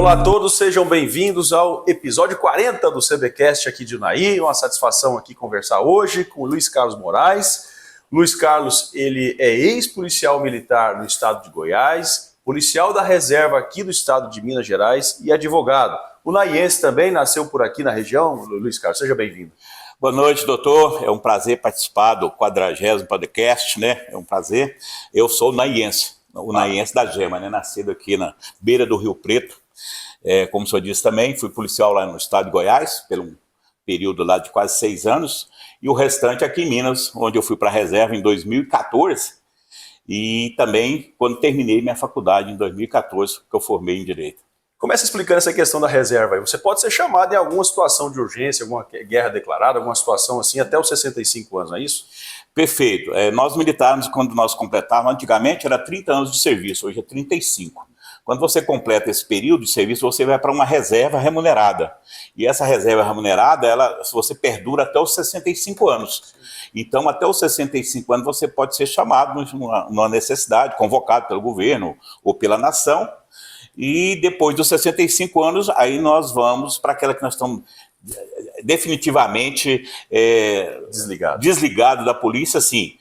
Olá a todos, sejam bem-vindos ao episódio 40 do CBcast aqui de Unai. Uma satisfação aqui conversar hoje com o Luiz Carlos Moraes. Luiz Carlos, ele é ex-policial militar no estado de Goiás, policial da reserva aqui do estado de Minas Gerais e advogado. Unaiense também, nasceu por aqui na região. Luiz Carlos, seja bem-vindo. Boa noite, doutor. É um prazer participar do 40º podcast, né? É um prazer. Eu sou unaiense, unaiense da Gema, né? Nascido aqui na beira do Rio Preto. Como o senhor disse também, fui policial lá no estado de Goiás, por um período lá de quase 6 anos, e o restante aqui em Minas, onde eu fui para a reserva em 2014, e também quando terminei minha faculdade em 2014, que eu formei em Direito. Começa explicando essa questão da reserva aí. Você pode ser chamado em alguma situação de urgência, alguma guerra declarada, alguma situação assim, até os 65 anos, não é isso? Perfeito. Nós militares, quando nós completávamos, antigamente era 30 anos de serviço, hoje é 35. Quando você completa esse período de serviço, você vai para uma reserva remunerada. E essa reserva remunerada, você perdura até os 65 anos. Então, até os 65 anos, você pode ser chamado numa necessidade, convocado pelo governo ou pela nação. E depois dos 65 anos, aí nós vamos para aquela que nós estamos definitivamente desligado da polícia, assim,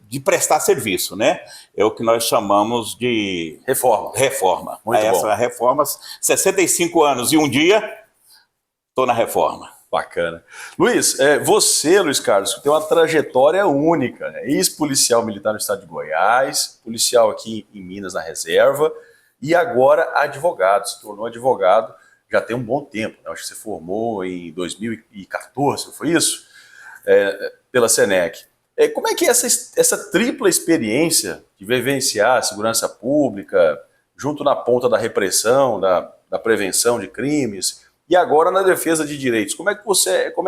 de prestar serviço, né? É o que nós chamamos de reforma. Muito bom. Essa reforma, 65 anos e um dia, estou na reforma. Bacana. Luiz, Luiz Carlos, tem uma trajetória única, né? Ex-policial militar no estado de Goiás, policial aqui em Minas na reserva, e agora advogado, se tornou advogado já tem um bom tempo, né? Acho que você formou em 2014, foi isso? Pela Senec. Como é que é essa tripla experiência de vivenciar a segurança pública, junto na ponta da repressão, da prevenção de crimes, e agora na defesa de direitos? Como é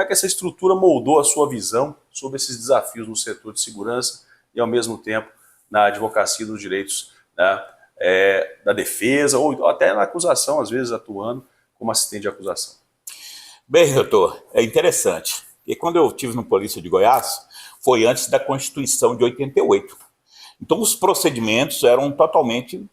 que essa estrutura moldou a sua visão sobre esses desafios no setor de segurança e, ao mesmo tempo, na advocacia dos direitos, né, da defesa, ou até na acusação, às vezes atuando como assistente de acusação? Bem, doutor, é interessante. E quando eu estive no Polícia de Goiás, foi antes da Constituição de 88. Então os procedimentos eram totalmente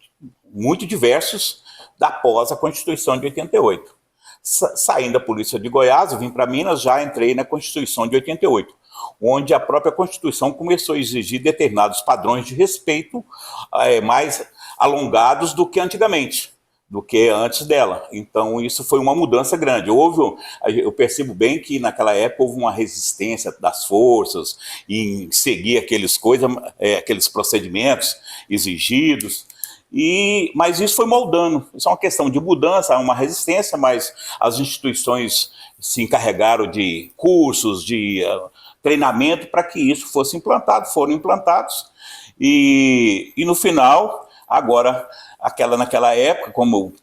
muito diversos após a Constituição de 88. Saindo da Polícia de Goiás, eu vim para Minas, já entrei na Constituição de 88, onde a própria Constituição começou a exigir determinados padrões de respeito mais alongados do que antigamente, do que antes dela. Então isso foi uma mudança grande. Eu percebo bem que naquela época houve uma resistência das forças em seguir aqueles procedimentos exigidos, mas isso foi moldando. Isso é uma questão de mudança, há uma resistência, mas as instituições se encarregaram de cursos, de treinamento para que isso fosse implantado, foram implantados, e no final, agora, naquela época, como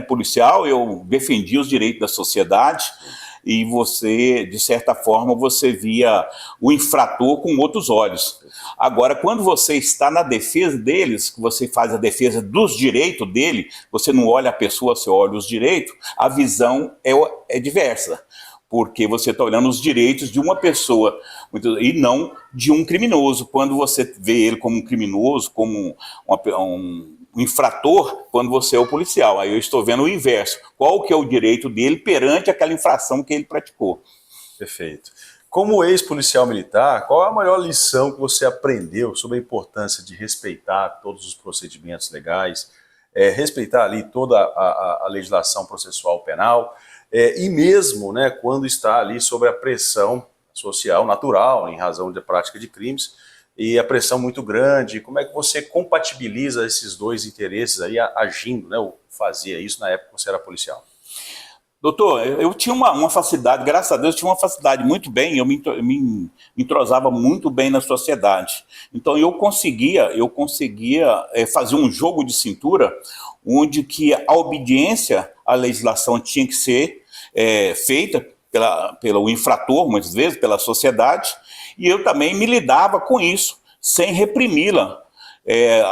policial, eu defendia os direitos da sociedade, e você, de certa forma, você via o infrator com outros olhos. Agora, quando você está na defesa deles, que você faz a defesa dos direitos dele, você não olha a pessoa, você olha os direitos, a visão é diversa, porque você está olhando os direitos de uma pessoa e não de um criminoso. Quando você vê ele como um criminoso, como um infrator, quando você é o policial. Aí eu estou vendo o inverso. Qual que é o direito dele perante aquela infração que ele praticou? Perfeito. Como ex-policial militar, qual é a maior lição que você aprendeu sobre a importância de respeitar todos os procedimentos legais, respeitar ali toda a legislação processual penal, e mesmo, né, quando está ali sob a pressão social natural, em razão da prática de crimes, e a pressão muito grande? Como é que você compatibiliza esses dois interesses aí agindo, né, ou fazia isso na época que você era policial? Doutor, eu tinha uma facilidade, graças a Deus, eu tinha uma facilidade muito bem, eu me entrosava muito bem na sociedade. Então eu conseguia fazer um jogo de cintura, onde que a obediência à legislação tinha que ser feita pelo infrator, muitas vezes, pela sociedade, e eu também me lidava com isso, sem reprimi-la.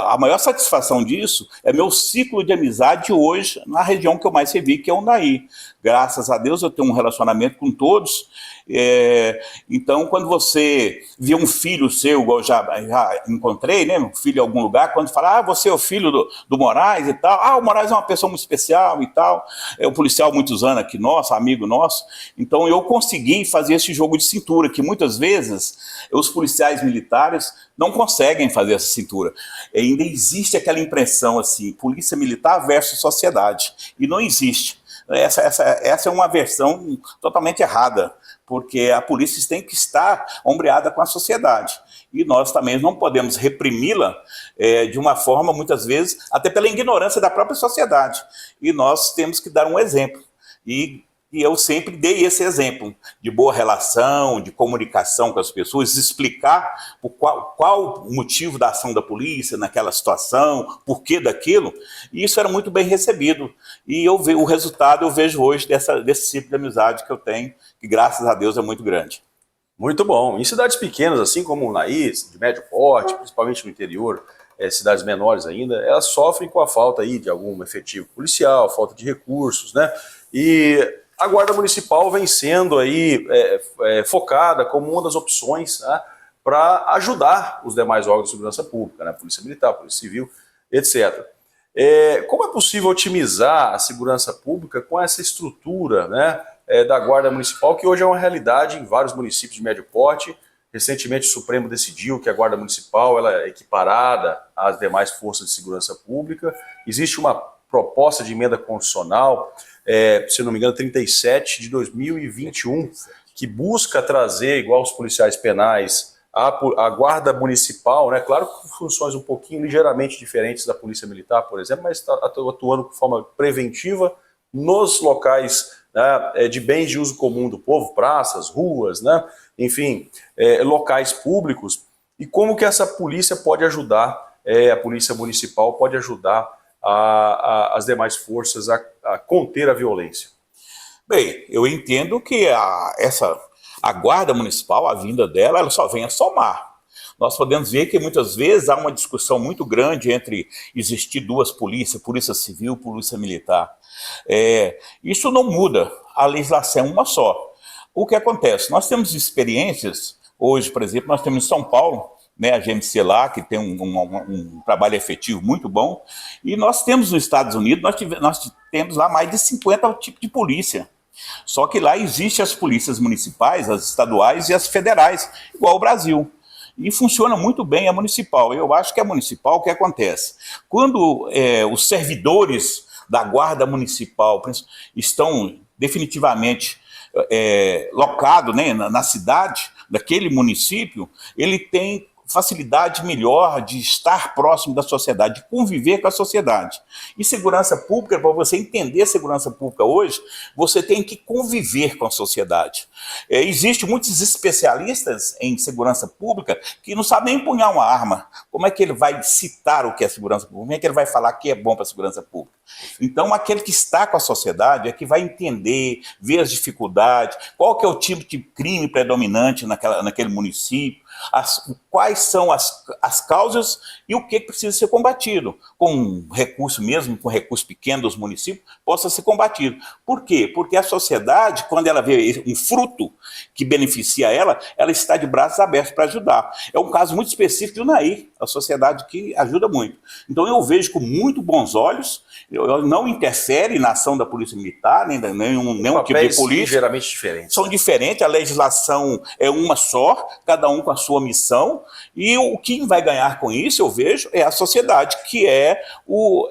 A maior satisfação disso é meu ciclo de amizade hoje na região que eu mais servi, que é Unai. Graças a Deus eu tenho um relacionamento com todos. Então, quando você vê um filho seu, igual eu já encontrei, né, um filho em algum lugar, quando fala, você é o filho do Moraes e tal, o Moraes é uma pessoa muito especial e tal, é um policial há muitos anos aqui nosso, amigo nosso. Então eu consegui fazer esse jogo de cintura, que muitas vezes os policiais militares não conseguem fazer essa cintura. Ainda existe aquela impressão assim, polícia militar versus sociedade, e não existe. Essa é uma versão totalmente errada, porque a polícia tem que estar ombreada com a sociedade. E nós também não podemos reprimi-la de uma forma, muitas vezes, até pela ignorância da própria sociedade. E nós temos que dar um exemplo. E eu sempre dei esse exemplo de boa relação, de comunicação com as pessoas, explicar qual o motivo da ação da polícia naquela situação, por que daquilo, e isso era muito bem recebido. E o resultado eu vejo hoje desse tipo de amizade que eu tenho, que graças a Deus é muito grande. Muito bom. Em cidades pequenas, assim como o Naís, de médio porte, principalmente no interior, cidades menores ainda, elas sofrem com a falta aí de algum efetivo policial, falta de recursos, né? E a Guarda Municipal vem sendo aí focada como uma das opções, né, para ajudar os demais órgãos de segurança pública, né, Polícia Militar, Polícia Civil, etc. Como é possível otimizar a segurança pública com essa estrutura, né, da Guarda Municipal, que hoje é uma realidade em vários municípios de médio porte? Recentemente o Supremo decidiu que a Guarda Municipal ela é equiparada às demais forças de segurança pública. Existe uma proposta de emenda constitucional, se não me engano, 37 de 2021, que busca trazer, igual os policiais penais, a Guarda Municipal, né, claro, com funções um pouquinho ligeiramente diferentes da Polícia Militar, por exemplo, mas está atuando de forma preventiva nos locais, né, de bens de uso comum do povo, praças, ruas, né, enfim, locais públicos. E como que essa polícia pode ajudar, a Polícia Municipal pode ajudar as demais forças a conter a violência? Bem, eu entendo que a Guarda Municipal, a vinda dela, ela só vem a somar. Nós podemos ver que muitas vezes há uma discussão muito grande entre existir duas polícias, Polícia Civil e Polícia Militar. Isso não muda, a legislação é uma só. O que acontece? Nós temos experiências, hoje, por exemplo, nós temos em São Paulo, né, a GMC lá, que tem um trabalho efetivo muito bom, e nós temos nos Estados Unidos, nós temos lá mais de 50 tipos de polícia. Só que lá existem as polícias municipais, as estaduais e as federais, igual ao Brasil. E funciona muito bem a municipal. Eu acho que a municipal, o que acontece? Quando os servidores da Guarda Municipal estão definitivamente locados, né, na cidade, daquele município, ele tem facilidade melhor de estar próximo da sociedade, de conviver com a sociedade. E segurança pública, para você entender segurança pública hoje, você tem que conviver com a sociedade. Existem muitos especialistas em segurança pública que não sabem nem empunhar uma arma. Como é que ele vai citar o que é segurança pública? Como é que ele vai falar que é bom para a segurança pública? Então, aquele que está com a sociedade é que vai entender, ver as dificuldades, qual que é o tipo de crime predominante naquele município, quais são as causas e o que precisa ser combatido. Com recurso mesmo, com recurso pequeno dos municípios, possa ser combatido. Por quê? Porque a sociedade, quando ela vê um fruto que beneficia ela está de braços abertos para ajudar. É um caso muito específico do Nair, a sociedade que ajuda muito. Então eu vejo com muito bons olhos, não interfere na ação da Polícia Militar, nenhum tipo de polícia. Geralmente diferentes. São diferentes, a legislação é uma só, cada um com a sua missão, e quem vai ganhar com isso, eu vejo, é a sociedade, que é o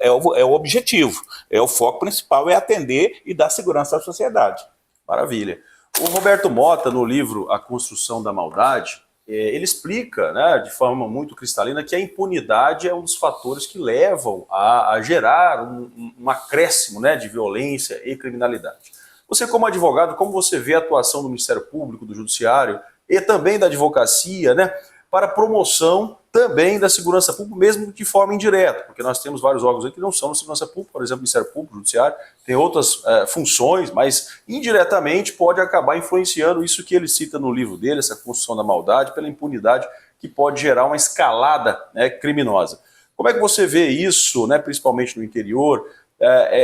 objetivo, o foco principal é atender e dar segurança à sociedade. Maravilha. O Roberto Mota, no livro A Construção da Maldade, ele explica, né, de forma muito cristalina, que a impunidade é um dos fatores que levam a gerar um acréscimo, né, de violência e criminalidade. Você, como advogado, como você vê a atuação do Ministério Público, do Judiciário e também da advocacia, né, para promoção também da segurança pública, mesmo de forma indireta, porque nós temos vários órgãos aí que não são da segurança pública, por exemplo, o Ministério Público, o Judiciário, tem outras funções, mas indiretamente pode acabar influenciando isso que ele cita no livro dele, essa construção da maldade, pela impunidade que pode gerar uma escalada, né, criminosa. Como é que você vê isso, né, principalmente no interior,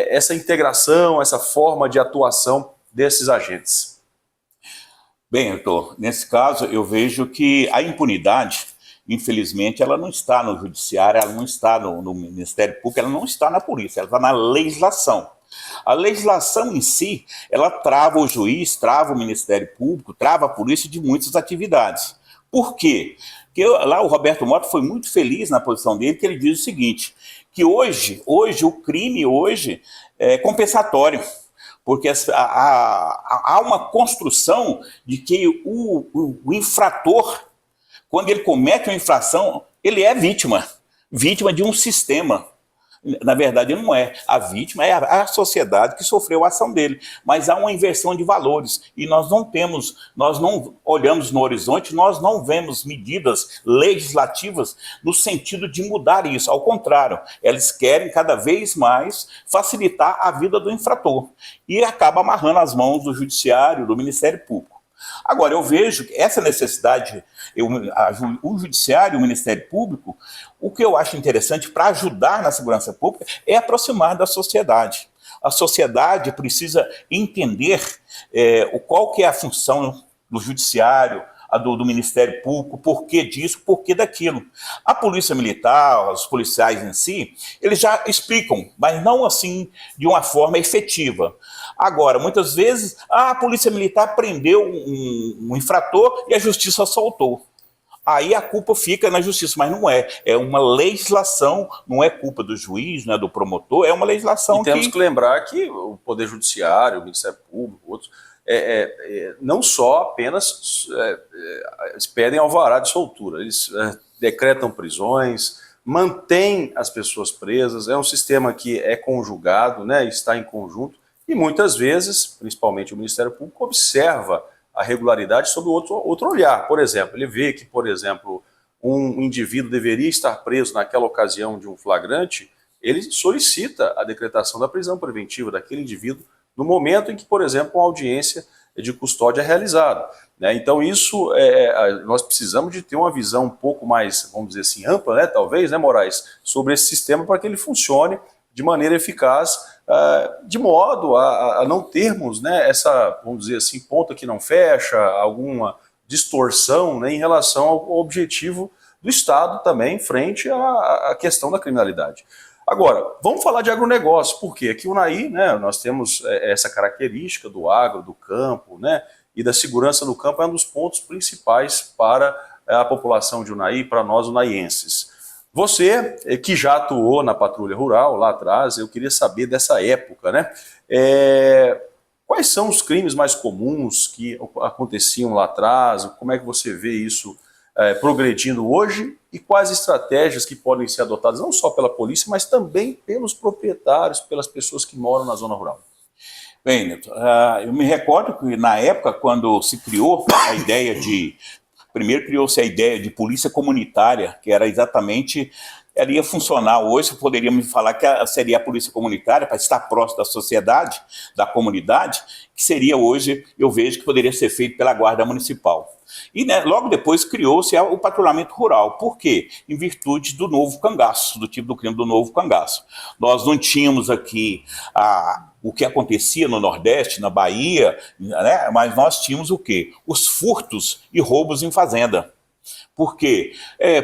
essa integração, essa forma de atuação desses agentes? Bem, doutor, nesse caso eu vejo que a impunidade, infelizmente, ela não está no judiciário, ela não está no Ministério Público, ela não está na polícia, ela está na legislação. A legislação em si, ela trava o juiz, trava o Ministério Público, trava a polícia de muitas atividades. Por quê? Porque lá o Roberto Mota foi muito feliz na posição dele, que ele diz o seguinte, que hoje o crime hoje é compensatório. Porque há uma construção de que o infrator, quando ele comete uma infração, ele é vítima de um sistema. Na verdade, não é. A vítima é a sociedade que sofreu a ação dele. Mas há uma inversão de valores. E nós não olhamos no horizonte, nós não vemos medidas legislativas no sentido de mudar isso. Ao contrário, eles querem cada vez mais facilitar a vida do infrator. E acaba amarrando as mãos do judiciário, do Ministério Público. Agora, eu vejo que essa necessidade, o Judiciário e o Ministério Público, o que eu acho interessante para ajudar na segurança pública é aproximar da sociedade. A sociedade precisa entender qual que é a função do Judiciário, do Ministério Público, por que disso, por que daquilo. A Polícia Militar, os policiais em si, eles já explicam, mas não assim de uma forma efetiva. Agora, muitas vezes, a Polícia Militar prendeu um infrator e a Justiça soltou. Aí a culpa fica na Justiça, mas não é. É uma legislação, não é culpa do juiz, não é do promotor, é uma legislação. E temos que lembrar que o Poder Judiciário, o Ministério Público, outros, não só apenas pedem alvará de soltura, eles decretam prisões, mantêm as pessoas presas, é um sistema que é conjugado, né, está em conjunto, e muitas vezes, principalmente o Ministério Público, observa a regularidade sob outro olhar. Por exemplo, ele vê que, por exemplo, um indivíduo deveria estar preso naquela ocasião de um flagrante, ele solicita a decretação da prisão preventiva daquele indivíduo no momento em que, por exemplo, uma audiência de custódia é realizada. Né? Então isso, nós precisamos de ter uma visão um pouco mais, vamos dizer assim, ampla, né, talvez, né, Moraes, sobre esse sistema para que ele funcione de maneira eficaz, de modo a não termos, né, essa, vamos dizer assim, ponta que não fecha, alguma distorção, né, em relação ao objetivo do Estado também frente à questão da criminalidade. Agora, vamos falar de agronegócio, porque aqui o Unaí, né, nós temos essa característica do agro, do campo, né, e da segurança no campo é um dos pontos principais para a população de Unaí, para nós unaienses. Você, que já atuou na patrulha rural lá atrás, eu queria saber dessa época, né? Quais são os crimes mais comuns que aconteciam lá atrás? Como é que você vê isso progredindo hoje? E quais estratégias que podem ser adotadas, não só pela polícia, mas também pelos proprietários, pelas pessoas que moram na zona rural? Bem, Nilton, eu me recordo que na época, quando se criou a ideia de... Primeiro criou-se a ideia de polícia comunitária, que era exatamente... Ela ia funcionar hoje, poderia me falar que seria a polícia comunitária, para estar próximo da sociedade, da comunidade, que seria hoje, eu vejo que poderia ser feito pela Guarda Municipal. E né, logo depois criou-se o patrulhamento rural. Por quê? Em virtude do novo cangaço, do tipo do crime do novo cangaço. Nós não tínhamos aqui o que acontecia no Nordeste, na Bahia, né, mas nós tínhamos o quê? Os furtos e roubos em fazenda. Porque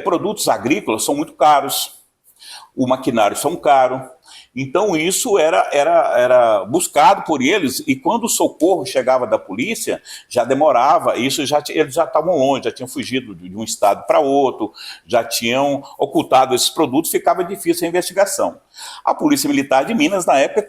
produtos agrícolas são muito caros, o maquinário são caro, então isso era buscado por eles, e quando o socorro chegava da polícia, já demorava, eles já estavam longe, já tinham fugido de um estado para outro, já tinham ocultado esses produtos, ficava difícil a investigação. A Polícia Militar de Minas, na época,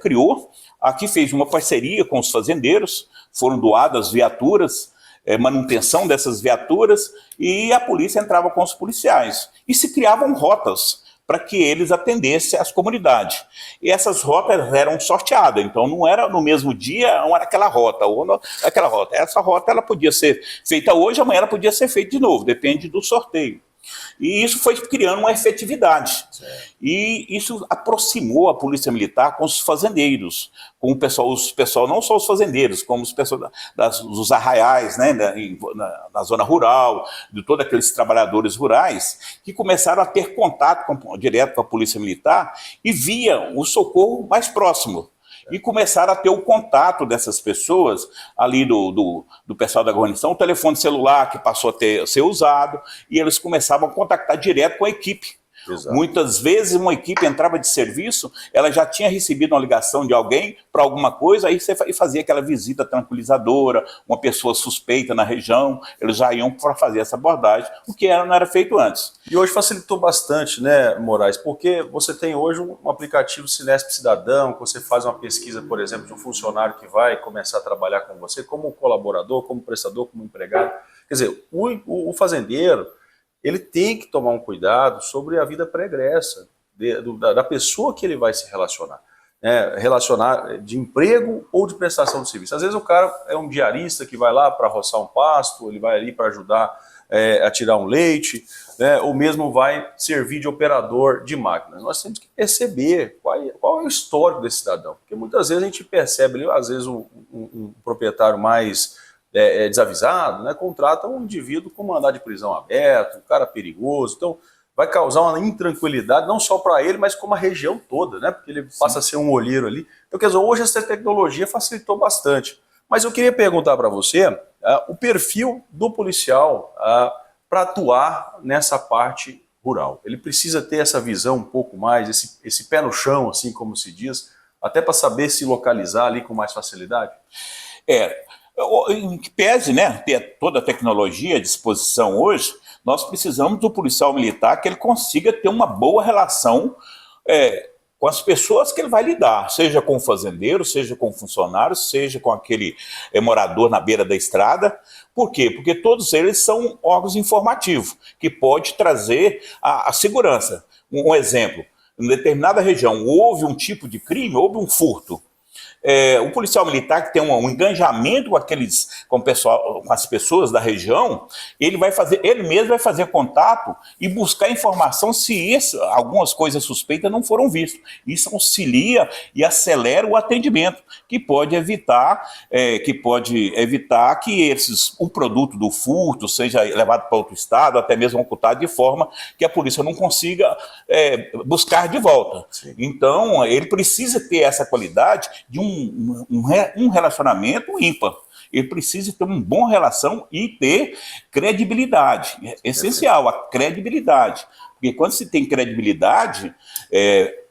aqui fez uma parceria com os fazendeiros, foram doadas viaturas, manutenção dessas viaturas, e a polícia entrava com os policiais. E se criavam rotas para que eles atendessem as comunidades. E essas rotas eram sorteadas, então não era no mesmo dia, não era aquela rota, ou não, aquela rota. Essa rota ela podia ser feita hoje, amanhã ela podia ser feita de novo, depende do sorteio. E isso foi criando uma efetividade. E isso aproximou a Polícia Militar com os fazendeiros, com o pessoal não só os fazendeiros, como os pessoal dos arraiais, né, na zona rural, de todos aqueles trabalhadores rurais, que começaram a ter contato direto com a Polícia Militar e via o socorro mais próximo. E começaram a ter o contato dessas pessoas ali do pessoal da guarnição, o telefone celular que passou a ser usado, e eles começavam a contactar direto com a equipe. Exato. Muitas vezes uma equipe entrava de serviço, ela já tinha recebido uma ligação de alguém para alguma coisa, aí você fazia aquela visita tranquilizadora, uma pessoa suspeita na região, eles já iam para fazer essa abordagem, o que não era feito antes. E hoje facilitou bastante, né, Moraes? Porque você tem hoje um aplicativo Cinesp Cidadão, que você faz uma pesquisa, por exemplo, de um funcionário que vai começar a trabalhar com você, como colaborador, como prestador, como empregado. Quer dizer, o fazendeiro, ele tem que tomar um cuidado sobre a vida pregressa da pessoa que ele vai se relacionar. Relacionar de emprego ou de prestação de serviço. Às vezes o cara é um diarista que vai lá para roçar um pasto, ele vai ali para ajudar a tirar um leite, né, ou mesmo vai servir de operador de máquina. Nós temos que perceber qual é o histórico desse cidadão. Porque muitas vezes a gente percebe, às vezes um proprietário mais desavisado, né, contrata um indivíduo com mandado de prisão aberto, um cara perigoso, então vai causar uma intranquilidade não só para ele, mas como a região toda, né, porque ele passa a ser um olheiro ali. Então, quer dizer, hoje essa tecnologia facilitou bastante. Mas eu queria perguntar para você o perfil do policial para atuar nessa parte rural. Ele precisa ter essa visão um pouco mais, esse pé no chão, assim como se diz, até para saber se localizar ali com mais facilidade? Em que pese, né, ter toda a tecnologia à disposição hoje, nós precisamos do policial militar que ele consiga ter uma boa relação com as pessoas que ele vai lidar, seja com o fazendeiro, seja com o funcionário, seja com aquele morador na beira da estrada. Por quê? Porque todos eles são órgãos informativos, que pode trazer a segurança. Um exemplo, em determinada região houve um tipo de crime, houve um furto. O policial militar que tem um engajamento com as pessoas da região, ele mesmo vai fazer contato e buscar informação se algumas coisas suspeitas não foram vistas. Isso auxilia e acelera o atendimento, que pode evitar que o produto do furto seja levado para outro estado, até mesmo ocultado, de forma que a polícia não consiga buscar de volta. Sim. Então, ele precisa ter essa qualidade de um relacionamento ímpar. Ele precisa ter uma boa relação e ter credibilidade. É essencial, a credibilidade. Porque quando se tem credibilidade,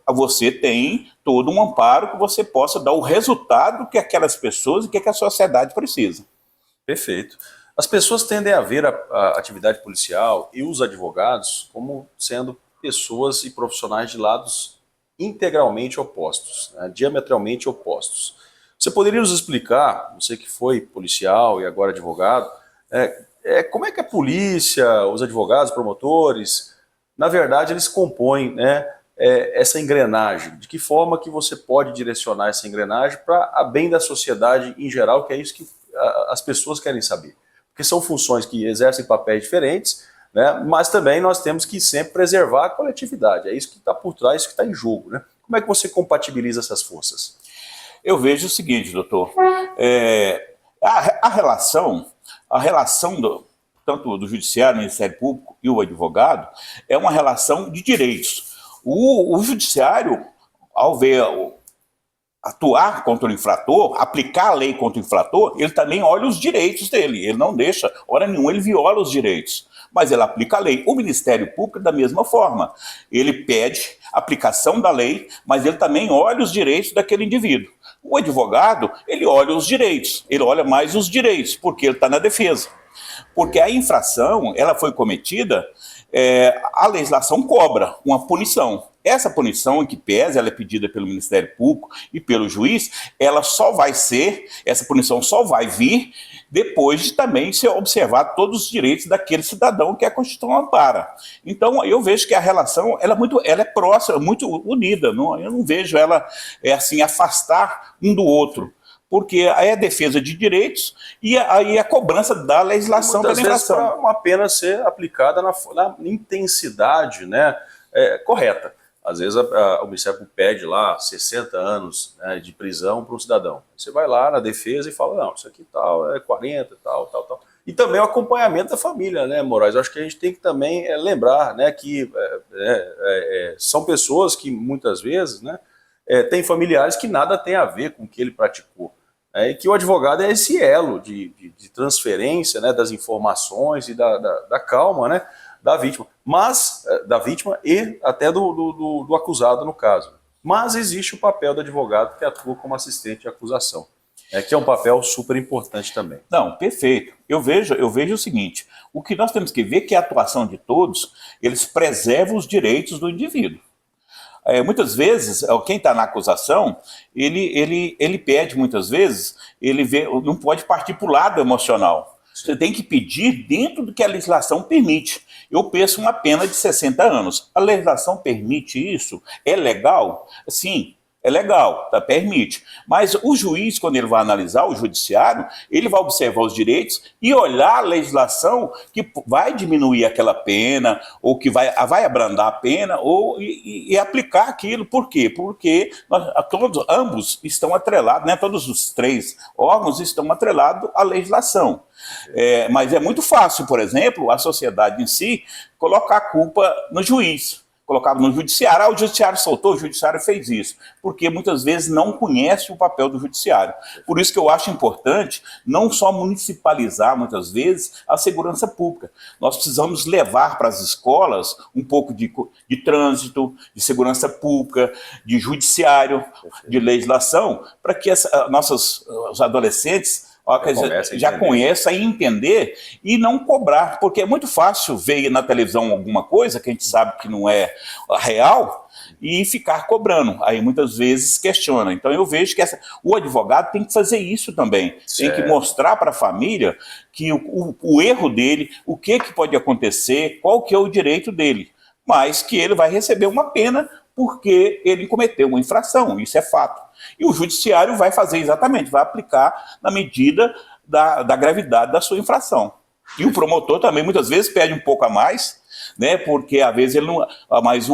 você tem todo um amparo que você possa dar o resultado que aquelas pessoas e que a sociedade precisa. Perfeito. As pessoas tendem a ver a atividade policial e os advogados como sendo pessoas e profissionais de lados integralmente opostos, né, diametralmente opostos. Você poderia nos explicar, você que foi policial e agora advogado, como é que a polícia, os advogados, promotores, na verdade eles compõem, né, essa engrenagem? De que forma que você pode direcionar essa engrenagem para a bem da sociedade em geral, que é isso que as pessoas querem saber? Porque são funções que exercem papéis diferentes, né, mas também nós temos que sempre preservar a coletividade. É isso que está por trás, isso que está em jogo, né? Como é que você compatibiliza essas forças? Eu vejo o seguinte, doutor, a relação tanto do judiciário, do Ministério Público e o advogado é uma relação de direitos. O judiciário, ao atuar contra o infrator, aplicar a lei contra o infrator, ele também olha os direitos dele, ele não deixa, hora nenhuma, ele viola os direitos, mas ele aplica a lei. O Ministério Público, da mesma forma, ele pede a aplicação da lei, mas ele também olha os direitos daquele indivíduo. O advogado, ele olha os direitos, ele olha mais os direitos, porque ele está na defesa. Porque a infração, ela foi cometida, a legislação cobra uma punição. Essa punição, em que pese, ela é pedida pelo Ministério Público e pelo juiz, essa punição só vai vir depois de também se observar todos os direitos daquele cidadão que a Constituição ampara. Então, eu vejo que a relação ela é próxima, muito unida. Eu não vejo ela assim afastar um do outro. porque aí é a defesa de direitos e aí a cobrança da legislação pela infração. Para uma pena ser aplicada na intensidade, né, correta. Às vezes o Ministério Público pede lá 60 anos, né, de prisão para um cidadão. Você vai lá na defesa e fala, não, isso aqui tal, é 40, tal. E também o acompanhamento da família, né, Moraes? Eu acho que a gente tem que também lembrar, né, que são pessoas que muitas vezes, né, têm familiares que nada tem a ver com o que ele praticou. E que o advogado é esse elo de transferência, né, das informações e da calma, né, da vítima, e até do acusado no caso. Mas existe o papel do advogado que atua como assistente de acusação, que é um papel super importante também. Não, perfeito. Eu vejo o seguinte, o que nós temos que ver é que a atuação de todos, eles preservam os direitos do indivíduo. Muitas vezes, quem está na acusação, ele pede muitas vezes, não pode partir para o lado emocional. Você tem que pedir dentro do que a legislação permite. Eu penso uma pena de 60 anos. A legislação permite isso? É legal? Sim, é legal, permite. Mas o juiz, quando ele vai analisar o judiciário, ele vai observar os direitos e olhar a legislação que vai diminuir aquela pena, ou que vai abrandar a pena, e aplicar aquilo. Por quê? Porque ambos estão atrelados, né? Todos os três órgãos estão atrelados à legislação. Mas é muito fácil, por exemplo, a sociedade em si colocar a culpa no juiz. Colocava no judiciário, o judiciário soltou, o judiciário fez isso, porque muitas vezes não conhece o papel do judiciário. Por isso que eu acho importante não só municipalizar, muitas vezes, a segurança pública. Nós precisamos levar para as escolas um pouco de trânsito, de segurança pública, de judiciário, de legislação, para que os adolescentes já conheça e entender e não cobrar, porque é muito fácil ver na televisão alguma coisa que a gente sabe que não é real e ficar cobrando. Aí muitas vezes questiona. Então eu vejo que o advogado tem que fazer isso também. Certo. Tem que mostrar para a família que o erro dele, o que pode acontecer, qual que é o direito dele, mas que ele vai receber uma pena porque ele cometeu uma infração, isso é fato. E o judiciário vai fazer exatamente, vai aplicar na medida da gravidade da sua infração. E o promotor também muitas vezes pede um pouco a mais, né, porque às vezes ele não... Mas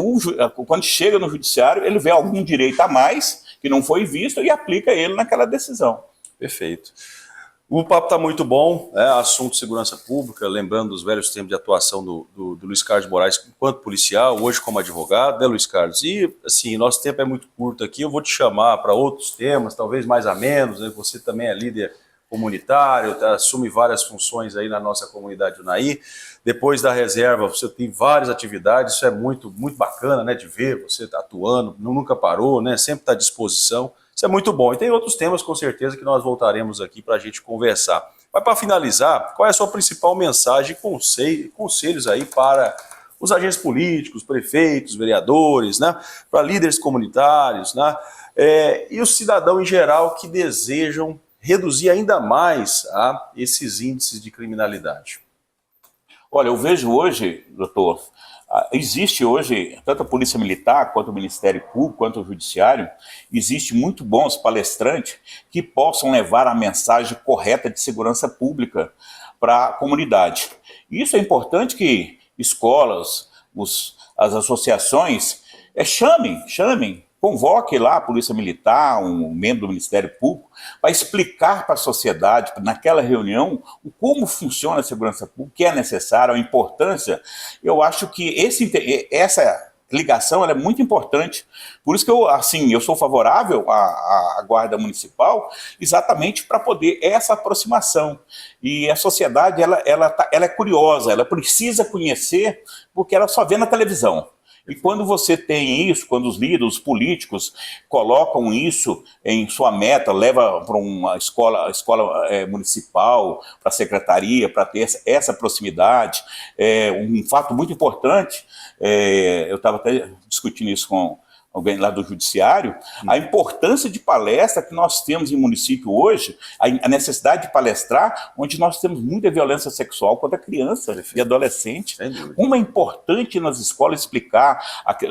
quando chega no judiciário, ele vê algum direito a mais que não foi visto e aplica ele naquela decisão. Perfeito. O papo está muito bom, assunto de segurança pública, lembrando os velhos tempos de atuação do Luiz Carlos Moraes enquanto policial, hoje como advogado, né, Luiz Carlos? E, assim, nosso tempo é muito curto aqui, eu vou te chamar para outros temas, talvez mais a menos, né? Você também é líder comunitário, assume várias funções aí na nossa comunidade Unai. Depois da reserva, você tem várias atividades, isso é muito, muito bacana, né, de ver você atuando, nunca parou, né, sempre está à disposição. Isso é muito bom. E tem outros temas, com certeza, que nós voltaremos aqui para a gente conversar. Mas para finalizar, qual é a sua principal mensagem e conselhos aí para os agentes políticos, prefeitos, vereadores, né, para líderes comunitários, né, e o cidadão em geral que desejam reduzir ainda mais esses índices de criminalidade? Olha, eu vejo hoje, doutor, existe hoje, tanto a Polícia Militar, quanto o Ministério Público, quanto o Judiciário, existe muito bons palestrantes que possam levar a mensagem correta de segurança pública para a comunidade. E isso é importante que escolas, as associações, chamem, convoque lá a Polícia Militar, um membro do Ministério Público, para explicar para a sociedade, naquela reunião, como funciona a segurança pública, o que é necessário, a importância. Eu acho que essa ligação ela é muito importante. Por isso que eu sou favorável à Guarda Municipal, exatamente para poder essa aproximação. E a sociedade ela é curiosa, ela precisa conhecer, porque ela só vê na televisão. E quando você tem isso, quando os líderes, os políticos colocam isso em sua meta, leva para uma escola municipal, para a secretaria, para ter essa proximidade, um fato muito importante, eu estava até discutindo isso com alguém lá do judiciário, a importância de palestra que nós temos em município hoje, a necessidade de palestrar, onde nós temos muita violência sexual contra criança e adolescente. Como é importante nas escolas explicar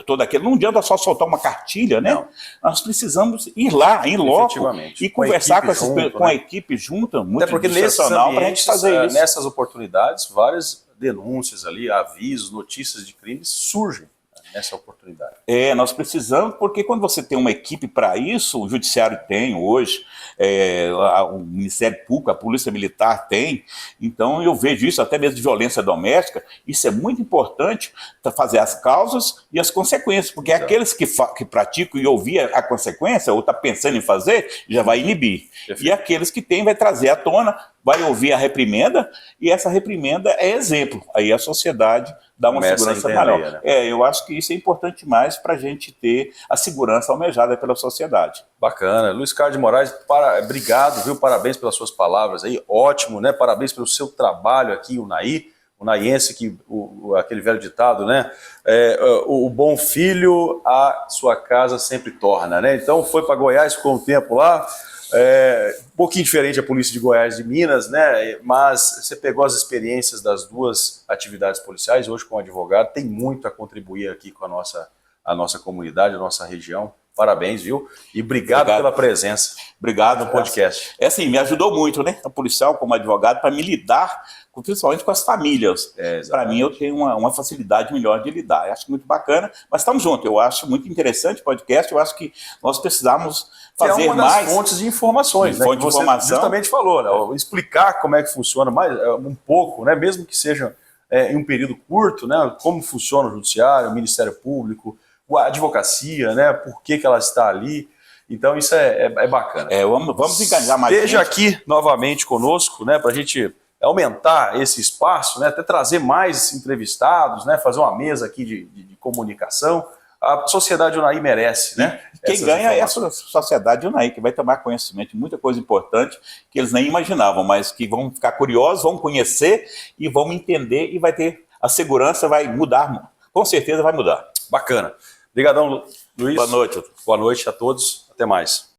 todo aquilo. Não adianta só soltar uma cartilha, né? Não. Nós precisamos ir lá, em loco, e conversar com a equipe junta, multidisciplinar, para a gente fazer isso. Nessas oportunidades, várias denúncias ali, avisos, notícias de crimes surgem nessa oportunidade. Nós precisamos, porque quando você tem uma equipe para isso, o Judiciário tem hoje, o Ministério Público, a Polícia Militar tem, então eu vejo isso até mesmo de violência doméstica, isso é muito importante para fazer as causas e as consequências, porque aqueles que praticam e ouvir a consequência, ou está pensando em fazer, já vai inibir. E aqueles que têm vai trazer à tona, vai ouvir a reprimenda, e essa reprimenda é exemplo. Aí a sociedade dá uma segurança maior. Né? Eu acho que isso é importante mais para a gente ter a segurança almejada pela sociedade. Bacana. Luiz Carlos de Moraes, obrigado, viu? Parabéns pelas suas palavras aí, ótimo, né? Parabéns pelo seu trabalho aqui, o naiense, aquele velho ditado, né? O bom filho a sua casa sempre torna, né? Então foi para Goiás, ficou um tempo lá, um pouquinho diferente a Polícia de Goiás de Minas, né? Mas você pegou as experiências das duas atividades policiais, hoje como advogado, tem muito a contribuir aqui com a nossa comunidade, a nossa região. Parabéns, viu? E obrigado pela presença. Obrigado no podcast. Assim, me ajudou muito, né? A policial como advogado para me lidar, principalmente com as famílias. Para mim, eu tenho uma facilidade melhor de lidar. Eu acho muito bacana, mas estamos juntos. Eu acho muito interessante o podcast. Eu acho que nós precisamos fazer mais. É uma das fontes de informações, né? Fonte de informação. Você justamente falou, né? Explicar como é que funciona mais um pouco, né? Mesmo que seja em um período curto, né? Como funciona o judiciário, o Ministério Público, a advocacia, né? Por que ela está ali. Então isso é bacana. Vamos engajar mais. Esteja aqui novamente conosco, né? Para a gente aumentar esse espaço, né? Até trazer mais entrevistados, né? Fazer uma mesa aqui de comunicação. A sociedade Unai merece, né? Quem ganha é a sociedade Unai, que vai tomar conhecimento de muita coisa importante que eles nem imaginavam, mas que vão ficar curiosos, vão conhecer e vão entender, e vai ter a segurança, vai mudar, com certeza vai mudar. Bacana. Obrigadão, Luiz. Boa noite. Boa noite a todos. Até mais.